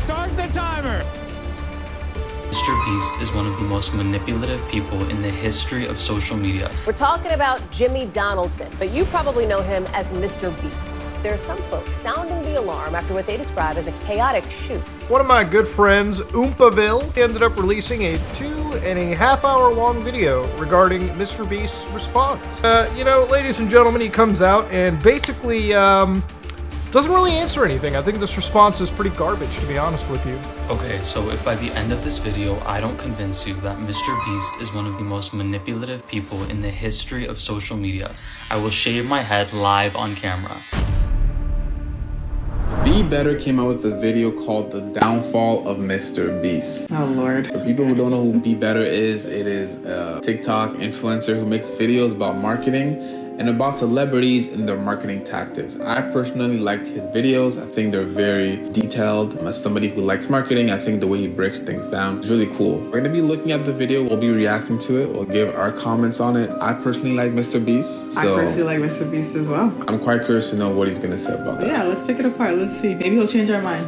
Start the timer. Mr. Beast is one of the most manipulative people in the history of social media. We're talking about Jimmy Donaldson, but you probably know him as Mr. Beast. There are some folks sounding the alarm after what they describe as a chaotic shoot. One of my good friends, Oompaville, ended up releasing a 2.5-hour long video regarding Mr. Beast's response. Ladies and gentlemen, he comes out and basically, doesn't really answer anything. I think this response is pretty garbage, to be honest with you. Okay, so if by the end of this video, I don't convince you that Mr. Beast is one of the most manipulative people in the history of social media, I will shave my head live on camera. Be Better came out with a video called The Downfall of Mr. Beast. Oh, Lord. For people who don't know who Be Better is, it is a TikTok influencer who makes videos about marketing and about celebrities and their marketing tactics. I personally liked his videos. I think they're very detailed. As somebody who likes marketing, I think the way he breaks things down is really cool. We're gonna be looking at the video, we'll be reacting to it, we'll give our comments on it. I personally like Mr. Beast. I personally like Mr. Beast as well. I'm quite curious to know what he's gonna say about that. Yeah, let's pick it apart. Let's see. Maybe he'll change our mind.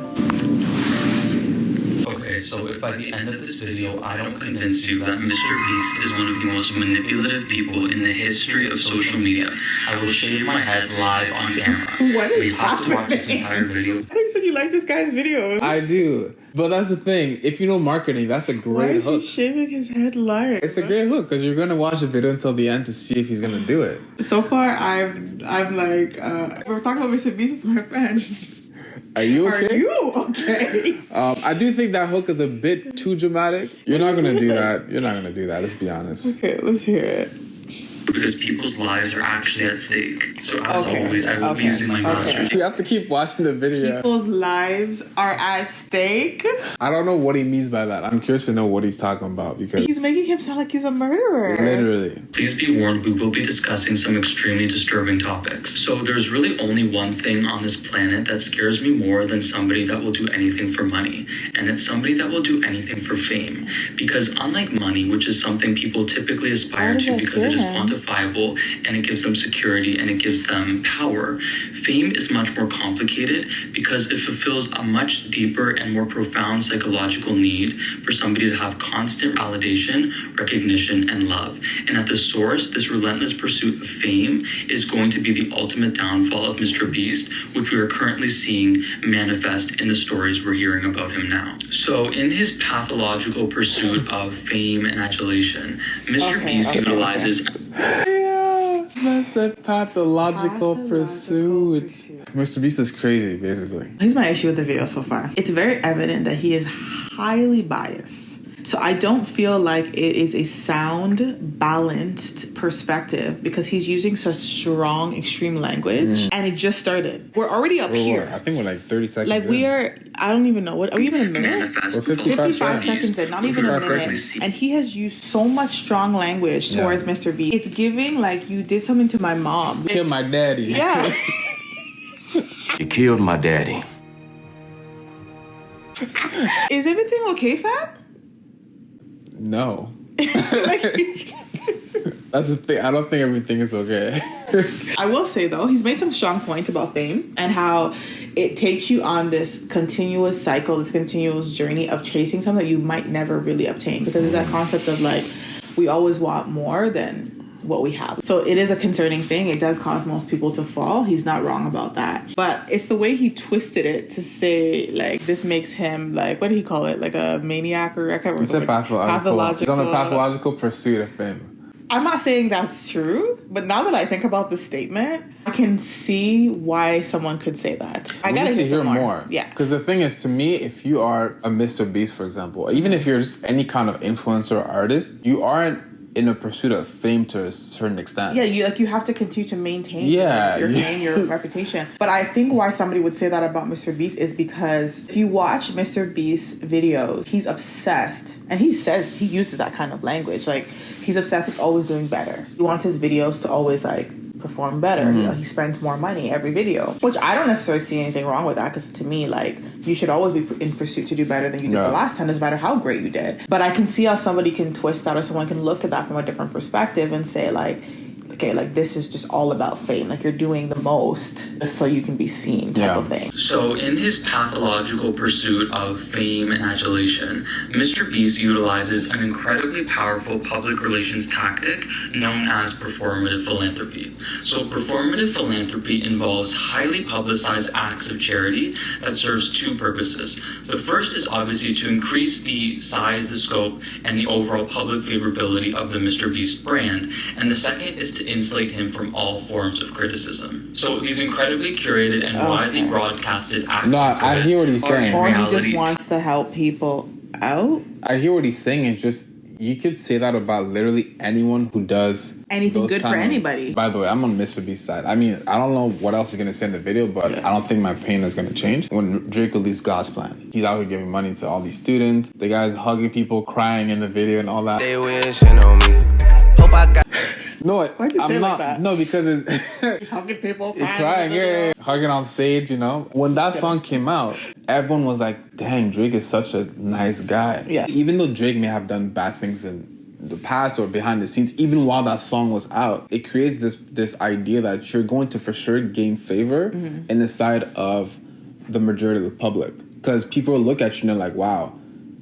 Okay, so if by the end of this video, I don't convince you that Mr. Beast is one of the most manipulative people in the history of social media, I will shave my head live on camera. What is You have to watch this entire video. I think you said you like this guy's videos. I do. But that's the thing. If you know marketing, that's a great hook. Why is he shaving his head live? It's a great hook because you're going to watch the video until the end to see if he's going to do it. So far, I'm like, we're talking about Mr. Beast with my friend. Are you okay? Are you okay? I do think that hook is a bit too dramatic. You're not going to do that. You're not going to do that. Let's be honest. Okay, let's hear it. Because people's lives are actually at stake. So as always, I will be using my master's. You have to keep watching the video. People's lives are at stake? I don't know what he means by that. I'm curious to know what he's talking about because he's making him sound like he's a murderer. Literally. Please be warned, we will be discussing some extremely disturbing topics. So there's really only one thing on this planet that scares me more than somebody that will do anything for money. And it's somebody that will do anything for fame. Because unlike money, which is something people typically aspire to because it is quantifiable and it gives them security and it gives them power, fame is much more complicated because it fulfills a much deeper and more profound psychological need for somebody to have constant validation, recognition, and love. And at the source, this relentless pursuit of fame is going to be the ultimate downfall of Mr. Beast, which we are currently seeing manifest in the stories we're hearing about him now. So in his pathological pursuit of fame and adulation, Mr. Beast utilizes... Yeah, that's a pathological pursuit. Mr. Beast is crazy, basically. Here's my issue with the video so far. It's very evident that he is highly biased. So I don't feel like it is a sound, balanced perspective because he's using such strong, extreme language. And it just started. We're already up here. I think we're like 30 seconds Like we are, I don't even know. What are we even a minute? We're 55 seconds in, not even a minute. And he has used so much strong language towards Mr. Beast. It's giving like you did something to my mom. Kill my daddy. Yeah. You killed my daddy. Is everything okay, fam? No. That's the thing. I don't think everything is okay. I will say, though, he's made some strong points about fame and how it takes you on this continuous cycle, this continuous journey of chasing something that you might never really obtain. Because it's that concept of, like, we always want more than what we have. So it is a concerning thing. It does cause most people to fall. He's not wrong about that. But it's the way he twisted it to say, like, this makes him, like, what did he call it? Like a maniac or I can't remember. It's a pathological. He's on a pathological pursuit of fame. I'm not saying that's true, but now that I think about the statement, I can see why someone could say that. I gotta hear more. Yeah. Because the thing is, to me, if you are a Mr. Beast, for example, even if you're just any kind of influencer or artist, you aren't in a pursuit of fame to a certain extent. Yeah, you have to continue to maintain your fame, your reputation. But I think why somebody would say that about Mr. Beast is because if you watch Mr. Beast's videos, he's obsessed. And he says he uses that kind of language. Like, he's obsessed with always doing better. He wants his videos to always, like, perform better. You know, he spends more money every video, which I don't necessarily see anything wrong with that because to me, like, you should always be in pursuit to do better than you did the last time, no matter how great you did. But I can see how somebody can twist that or someone can look at that from a different perspective and say, like, okay, like this is just all about fame. Like you're doing the most just so you can be seen type of thing. So in his pathological pursuit of fame and adulation, Mr. Beast utilizes an incredibly powerful public relations tactic known as performative philanthropy. So performative philanthropy involves highly publicized acts of charity that serves two purposes. The first is obviously to increase the size, the scope, and the overall public favorability of the Mr. Beast brand. And the second is to insulate him from all forms of criticism. So these incredibly curated and widely broadcasted acts I hear what he's saying. Or he just wants to help people out. I hear what he's saying. It's just, you could say that about literally anyone who does anything good for anybody. By the way, I'm on Mr. Beast's side. I mean, I don't know what else he's going to say in the video, but I don't think my opinion is going to change. When Drake released God's Plan, he's out here giving money to all these students. The guy's hugging people, crying in the video and all that. They wishing on me. Hope I got... No, why'd you say like that? No, because it's hugging people, crying, hugging on stage, you know. When that song came out, everyone was like, dang, Drake is such a nice guy. Yeah. Even though Drake may have done bad things in the past or behind the scenes, even while that song was out, it creates this idea that you're going to for sure gain favor in the side of the majority of the public. Because people look at you and they're like, wow,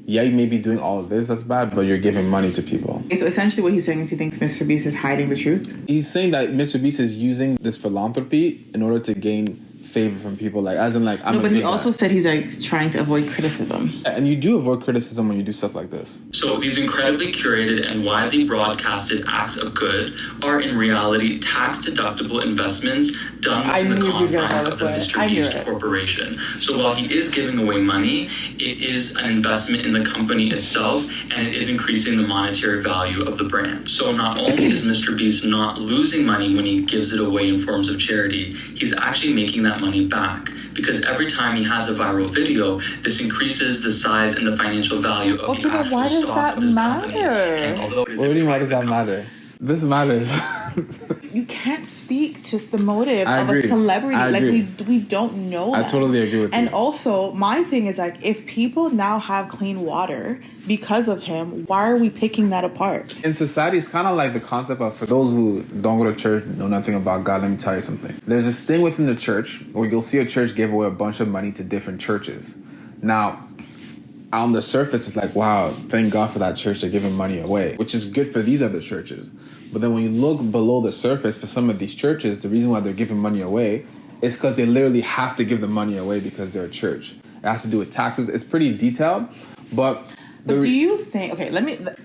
yeah, you may be doing all of this, that's bad, but you're giving money to people. Okay, so essentially what he's saying is he thinks Mr. Beast is hiding the truth? He's saying that Mr. Beast is using this philanthropy in order to gain favor from people, like as in like I'm. No, but he also said he's like trying to avoid criticism. And you do avoid criticism when you do stuff like this. So these incredibly curated and widely broadcasted acts of good are in reality tax-deductible investments done within the confines of the Mr. Beast Corporation. So while he is giving away money, it is an investment in the company itself, and it is increasing the monetary value of the brand. So not only is Mr. Beast not losing money when he gives it away in forms of charity, he's actually making that money back, because every time he has a viral video, this increases the size and the financial value of the actual stock of his company. And although what do you mean, why does that matter? This matters. You can't speak to the motive of a celebrity. Like we don't know that. I totally agree with you. And also, my thing is like, if people now have clean water because of him, why are we picking that apart? In society, it's kind of like the concept of, for those who don't go to church, know nothing about God, let me tell you something. There's this thing within the church where you'll see a church give away a bunch of money to different churches. Now, on the surface, it's like, wow, thank God for that church, they're giving money away, which is good for these other churches. But then when you look below the surface for some of these churches, the reason why they're giving money away is because they literally have to give the money away because they're a church. It has to do with taxes. It's pretty detailed, but do you think, okay,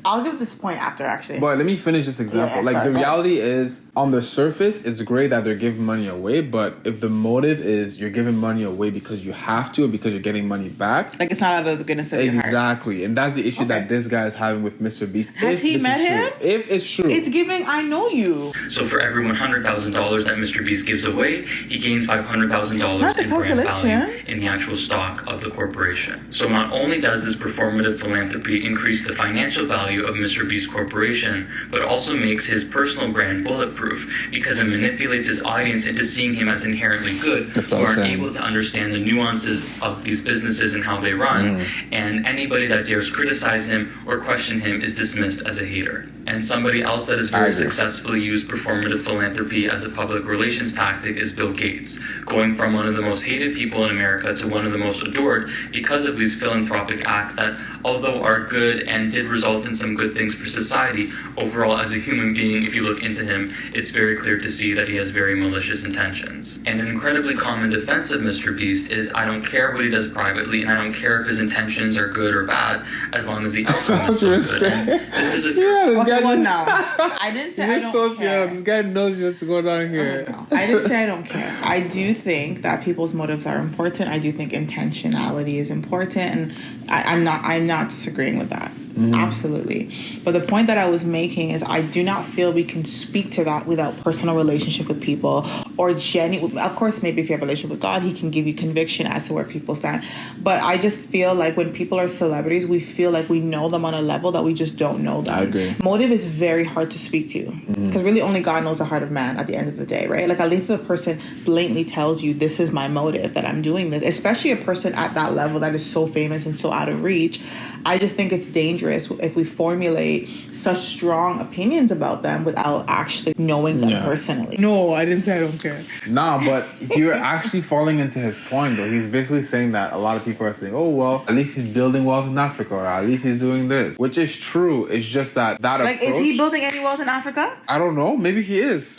I'll give this point after actually. But let me finish this example. The reality is, on the surface, it's great that they're giving money away, but if the motive is you're giving money away because you have to or because you're getting money back. Like it's not out of the goodness of your heart. Exactly. And that's the issue that this guy is having with Mr. Beast. Has he met him? If it's true. It's giving, I know you. So for every $100,000 that Mr. Beast gives away, he gains $500,000 in brand value in the actual stock of the corporation. So not only does this performative philanthropy increase the financial value of Mr. Beast Corporation, but also makes his personal brand bulletproof, because it manipulates his audience into seeing him as inherently good, who aren't able to understand the nuances of these businesses and how they run. And anybody that dares criticize him or question him is dismissed as a hater. And somebody else that has very successfully used performative philanthropy as a public relations tactic is Bill Gates, going from one of the most hated people in America to one of the most adored because of these philanthropic acts that, although are good and did result in some good things for society, overall as a human being, if you look into him, it's very clear to see that he has very malicious intentions. And an incredibly common defense of Mr. Beast is, I don't care what he does privately, and I don't care if his intentions are good or bad, as long as the outcome is still good. And this is a I didn't say I don't care. This guy knows what's going on here. No. I didn't say I don't care. I do think that people's motives are important. I do think intentionality is important, and I'm not disagreeing with that. Absolutely. But the point that I was making is I do not feel we can speak to that without personal relationship with people or genuine. Of course, maybe if you have a relationship with God, he can give you conviction as to where people stand. But I just feel like when people are celebrities, we feel like we know them on a level that we just don't know them. I agree. Motive is very hard to speak to because really only God knows the heart of man at the end of the day, right? Like at least the person blatantly tells you, this is my motive that I'm doing this, especially a person at that level that is so famous and so out of reach. I just think it's dangerous if we formulate such strong opinions about them without actually knowing them personally. No, I didn't say I don't care. Nah, but you're actually falling into his point, though. He's basically saying that a lot of people are saying, oh, well, at least he's building wealth in Africa, or at least he's doing this, which is true. It's just that like, approach... Is he building any wealth in Africa? I don't know. Maybe he is.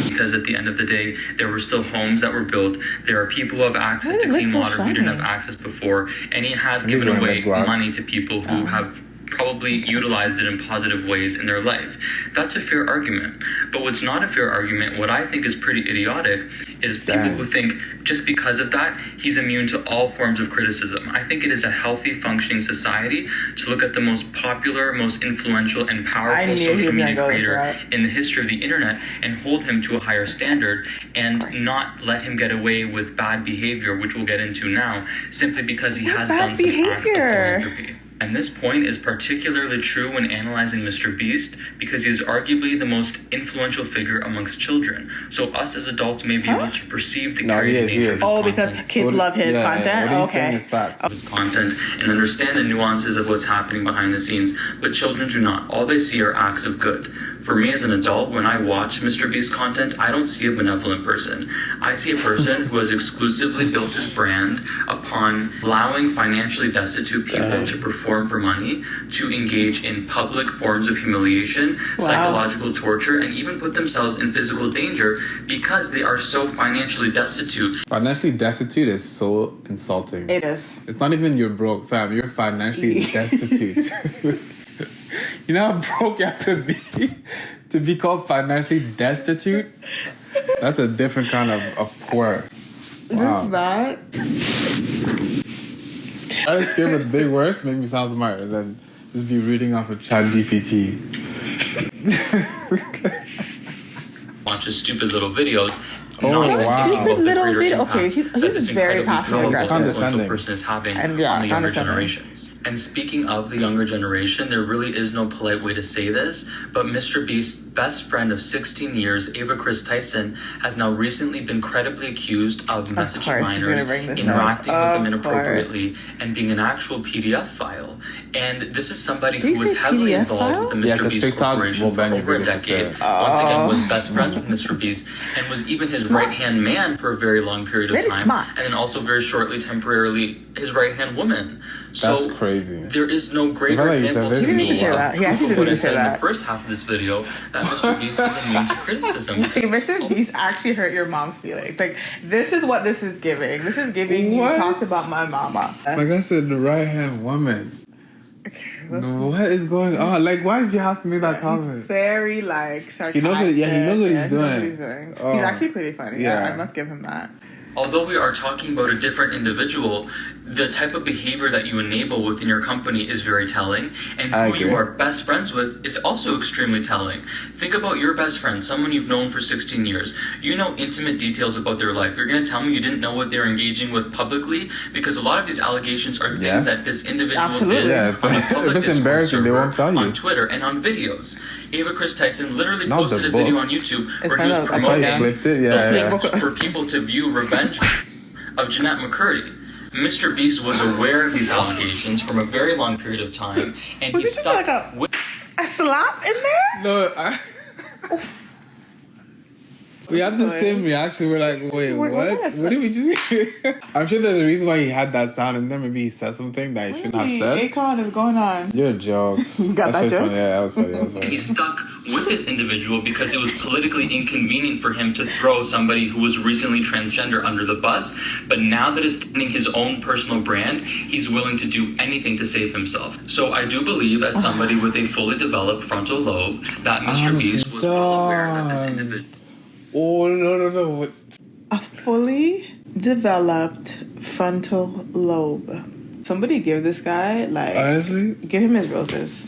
Because at the end of the day, there were still homes that were built. There are people who have access to clean water who didn't have access before. And he has given away money to people who have probably utilized it in positive ways in their life. That's a fair argument. But what's not a fair argument, what I think is pretty idiotic, is people who think just because of that, he's immune to all forms of criticism. I think it is a healthy, functioning society to look at the most popular, most influential, and powerful social media creator in the history of the internet and hold him to a higher standard and not let him get away with bad behavior, which we'll get into now, simply because he has done some acts of philanthropy. And this point is particularly true when analyzing Mr. Beast because he is arguably the most influential figure amongst children. So us as adults may be able to perceive the curated nature of his content. Because kids love his content? What he's saying is facts. Of his content and understand the nuances of what's happening behind the scenes, but children do not. All they see are acts of good. For me as an adult, when I watch Mr. Beast content, I don't see a benevolent person. I see a person who has exclusively built his brand upon allowing financially destitute people to perform for money, to engage in public forms of humiliation, psychological torture, and even put themselves in physical danger because they are so financially destitute. Financially destitute is so insulting. It is. It's not even you're broke, fam. You're financially destitute. You know how broke you have to be called financially destitute? That's a different kind of poor. Wow. This I just scared with big words make me sound smart and then just be reading off of ChatGPT. Watch his stupid little videos. Stupid little video. Okay, he's very passive aggressive. Condescending. Person is having on the younger generations. And speaking of the younger generation, there really is no polite way to say this, but Mr. Beast's best friend of 16 years, Ava Chris Tyson, has now recently been credibly accused of messaging minors, interacting with them inappropriately, and being an actual PDF file. And this is somebody who was heavily involved with the Mr. Beast Corporation for over a decade. Once again, was best friends with Mr. Beast, and was even his right-hand man for a very long period of time. And then also very shortly, temporarily, his right-hand woman. That's crazy. There is no greater example to me of what I said in the first half of this video that Mr. Beast is immune to criticism. Mr. Beast actually hurt your mom's feelings. Like, this is what this is giving. This is giving you talked about my mama. Like I said, the right-hand woman. What is going on? Like, why did you have to make that comment? He's very, like, sarcastic. He knows what he's doing. He's actually pretty funny. Yeah, I must give him that. Although we are talking about a different individual, the type of behavior that you enable within your company is very telling, and who you are best friends with is also extremely telling. Think about your best friend, someone you've known for 16 years. You know intimate details about their life. You're going to tell me you didn't know what they're engaging with publicly? Because a lot of these allegations are things that this individual did on a public Discord server, on Twitter, and on videos. Ava Chris Tyson literally posted a video on YouTube where he was promoting the link for people to view Revenge of Jeanette McCurdy. Mr. Beast was aware of these allegations from a very long period of time, and was he it just like a slap in there? No, we had the same reaction. We're like, wait, what? What did we just hear? I'm sure there's a reason why he had that sound in there. Maybe he said something that he shouldn't have said. Akon is going on. You're jokes. You got that joke? Funny. Yeah, that was funny. He stuck with this individual because it was politically inconvenient for him to throw somebody who was recently transgender under the bus. But now that it's getting his own personal brand, he's willing to do anything to save himself. So I do believe, as somebody with a fully developed frontal lobe, that Mr. Beast was well aware that this individual... Oh, no. A fully developed frontal lobe. Somebody give this guy, like... Honestly? Give him his roses.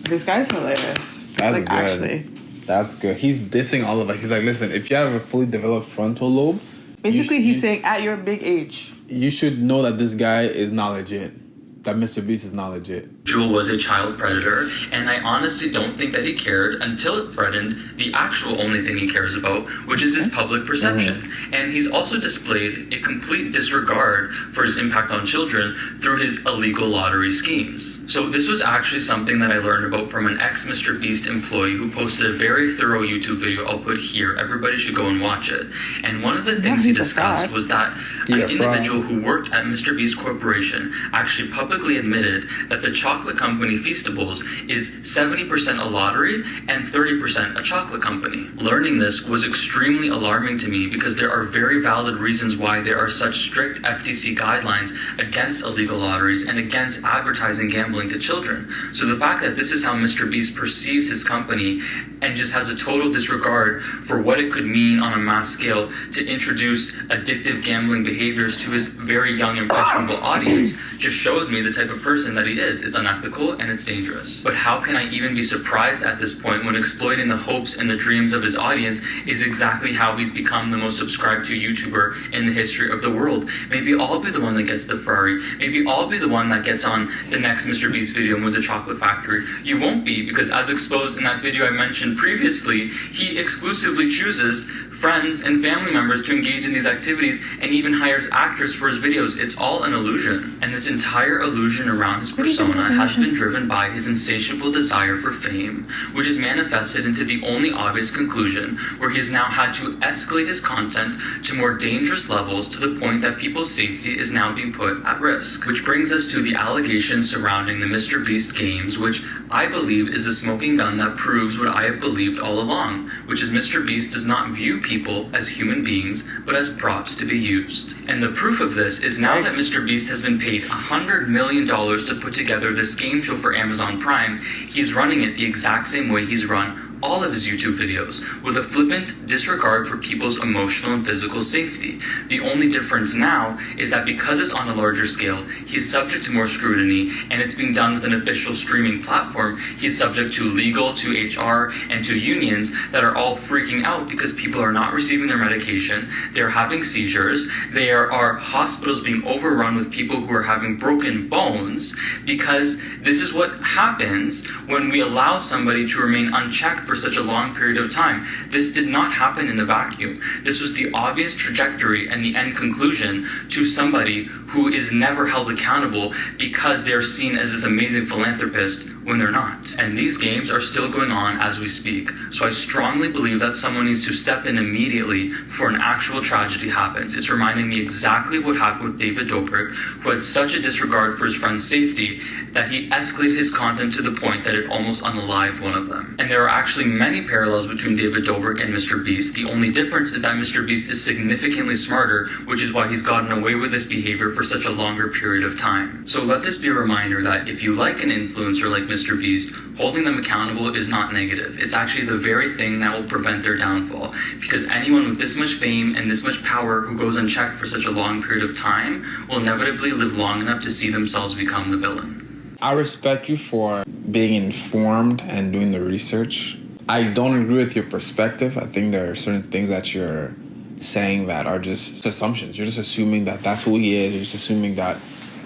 This guy's hilarious. That's like, good. Actually. That's good. He's dissing all of us. He's like, listen, if you have a fully developed frontal lobe... Basically, he's saying, at your big age... You should know that this guy is not legit. that Mr. Beast is not legit. Jewel was a child predator, and I honestly don't think that he cared until it threatened the actual only thing he cares about, which is his public perception. And he's also displayed a complete disregard for his impact on children through his illegal lottery schemes. So this was actually something that I learned about from an ex-Mr. Beast employee who posted a very thorough YouTube video I'll put here. Everybody should go and watch it. And one of the things he discussed was that an individual who worked at Mr. Beast Corporation actually publicly admitted that the chocolate company Feastables is 70% a lottery and 30% a chocolate company. Learning this was extremely alarming to me because there are very valid reasons why there are such strict FTC guidelines against illegal lotteries and against advertising gambling to children. So the fact that this is how Mr. Beast perceives his company and just has a total disregard for what it could mean on a mass scale to introduce addictive gambling behaviors to his very young impressionable audience just shows me the type of person that he is. It's unethical and it's dangerous. But how can I even be surprised at this point when exploiting the hopes and the dreams of his audience is exactly how he's become the most subscribed to YouTuber in the history of the world? Maybe I'll be the one that gets the Ferrari. Maybe I'll be the one that gets on the next Mr. Beast video and wins a chocolate factory. You won't be, because as exposed in that video I mentioned previously, he exclusively chooses friends and family members to engage in these activities and even hires actors for his videos. It's all an illusion. And this entire illusion around his persona has been driven by his insatiable desire for fame, which is manifested into the only obvious conclusion, where he has now had to escalate his content to more dangerous levels to the point that people's safety is now being put at risk. Which brings us to the allegations surrounding the Mr. Beast games, which I believe is the smoking gun that proves what I have believed all along, which is Mr. Beast does not view people as human beings, but as props to be used. And the proof of this is now that Mr. Beast has been paid $100 million to put together this game show for Amazon Prime, he's running it the exact same way he's run all of his YouTube videos, with a flippant disregard for people's emotional and physical safety. The only difference now is that because it's on a larger scale, he is subject to more scrutiny, and it's being done with an official streaming platform. He is subject to legal, to HR, and to unions that are all freaking out because people are not receiving their medication, they're having seizures, there are hospitals being overrun with people who are having broken bones, because this is what happens when we allow somebody to remain unchecked for such a long period of time. This did not happen in a vacuum. This was the obvious trajectory and the end conclusion to somebody who is never held accountable because they're seen as this amazing philanthropist when they're not. And these games are still going on as we speak. So I strongly believe that someone needs to step in immediately before an actual tragedy happens. It's reminding me exactly of what happened with David Dobrik, who had such a disregard for his friend's safety that he escalated his content to the point that it almost unalived one of them. And there are actually many parallels between David Dobrik and Mr. Beast. The only difference is that Mr. Beast is significantly smarter, which is why he's gotten away with this behavior for such a longer period of time. So let this be a reminder that if you like an influencer like Mr. Beast, holding them accountable is not negative. It's actually the very thing that will prevent their downfall, because anyone with this much fame and this much power who goes unchecked for such a long period of time will inevitably live long enough to see themselves become the villain. I respect you for being informed and doing the research. I don't agree with your perspective. I think there are certain things that you're saying that are just assumptions. You're just assuming that that's who he is. You're just assuming that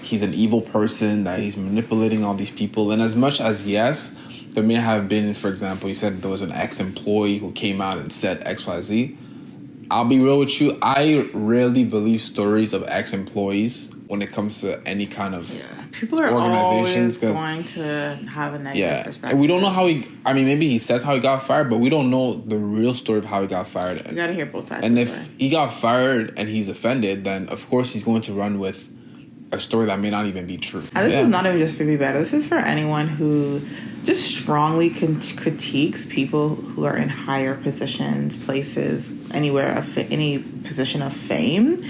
he's an evil person, that he's manipulating all these people. And as much as, yes, there may have been, for example, you said there was an ex-employee who came out and said XYZ. I'll be real with you. I rarely believe stories of ex-employees when it comes to any kind of people are organizations. Always going to have a negative perspective. And we don't know how maybe he says how he got fired, but we don't know the real story of how he got fired. You gotta hear both sides. And if he got fired and he's offended, then of course he's going to run with a story that may not even be true. And this is not even just for me, this is for anyone who just strongly critiques people who are in higher positions, places, anywhere, any position of fame.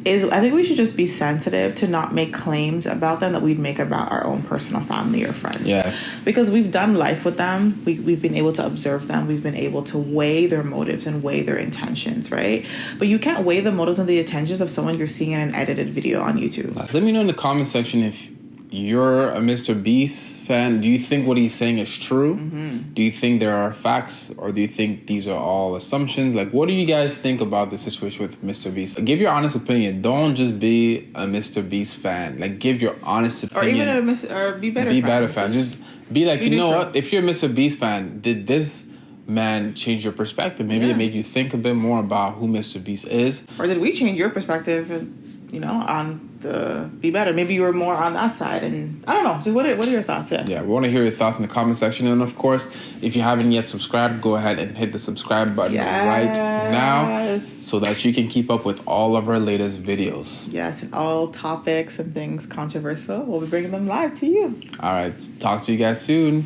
I think we should just be sensitive to not make claims about them that we'd make about our own personal family or friends. Yes. Because we've done life with them. We've been able to observe them. We've been able to weigh their motives and weigh their intentions, right? But you can't weigh the motives and the intentions of someone you're seeing in an edited video on YouTube. Let me know in the comment section if you're a Mr. Beast fan. Do you think what he's saying is true? Mm-hmm. Do you think there are facts, or do you think these are all assumptions? Like, what do you guys think about the situation with Mr. Beast? Give your honest opinion. Don't just be a Mr. Beast fan. Like, give your honest opinion. Or even a Be Better fan. Just be like, you know neutral. what? If you're a Mr. Beast fan, did this man change your perspective? Maybe it made you think a bit more about who Mr. Beast is. Or did we change your perspective, on the Be Better? Maybe you were more on that side, and I don't know. Just what are your thoughts? Yeah, we want to hear your thoughts in the comment section. And of course, if you haven't yet subscribed, go ahead and hit the subscribe button right now so that you can keep up with all of our latest videos. Yes, and all topics and things controversial, we'll be bringing them live to you. All right, talk to you guys soon.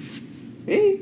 Peace.